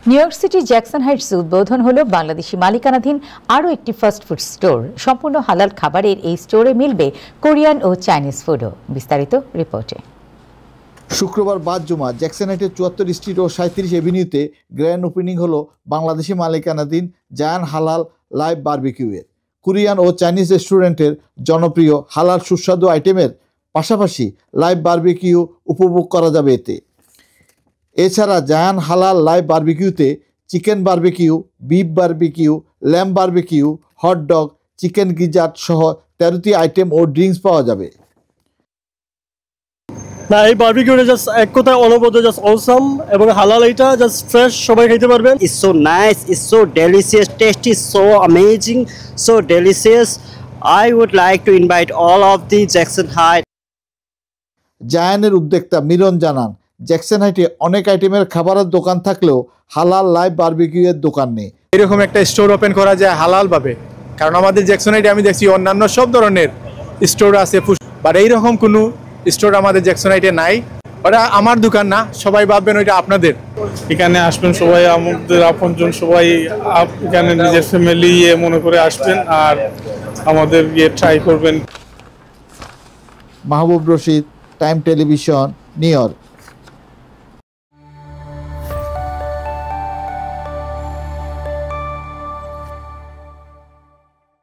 New York সিটির Jackson হাইটসে উদ্বোধন হলো বাংলাদেশি মালিকানাধীন আরও একটি ফাস্ট ফুড স্টোর। সম্পূর্ণ হালাল খাবারের এই স্টোরে মিলবে কোরিয়ান ও চাইনিজ ফুডও। বিস্তারিত রিপোর্টে। শুক্রবার বাদ জুমা জ্যাকসন হাইটের ৭৪ স্ট্রিট ও ৩৭ এভিনিউতে গ্র্যান্ড ওপেনিং হলো বাংলাদেশি মালিকানাধীন জায়ান হালাল লাইভ বারবিকিউয়ের। কোরিয়ান ও চাইনিজ রেস্টুরেন্টের জনপ্রিয় হালাল সুস্বাদু আইটেমের পাশাপাশি লাইভ বারবিকিউ উপভোগ করা যাবে এতে। এছাড়া জায়ান হালাল লাইভ বারবিকিউতে chicken barbecue, beef barbecue, lamb barbecue, hot dog, chicken gizzard সহ ১৩টি আইটেম ও ড্রিঙ্কস পাওয়া যাবে। না, এই বারবিকিউটা জাস্ট এক কথায় অনবদ্য, জাস্ট অসাম এবং হালাল, এটা জাস্ট ফ্রেশ, সবাই খেতে পারবেন। It's so nice, it's so delicious, taste is so amazing, so delicious. I would like to invite all of the Jackson Heights. জায়ানের উদ্যোক্তা মিলন জানান, জ্যাকসন হাইটে অনেক আইটেমের খাবারের দোকান থাকলেও হালাল লাইভ বারবিকিউয়ের দোকান নেই। এরকম একটা স্টোর ওপেন করা যায় হালালভাবে, কারণ আমাদের জ্যাকসন হাইটে আমি দেখছি অন্যান্য সব ধরনের স্টোর আছে, বাট এইরকম কোনো স্টোর আমাদের জ্যাকসন হাইটে নাই। ওটা আমার দোকান না, সবাই ভাববেন ওইটা আপনাদের। এখানে আসবেন সবাই, আমাদের আপনজন সবাই এখানে নিজের ফ্যামিলি মনে করে আসবেন আর আমাদের ট্রাই করবেন। Mahbub Rashid, Time Television, New York.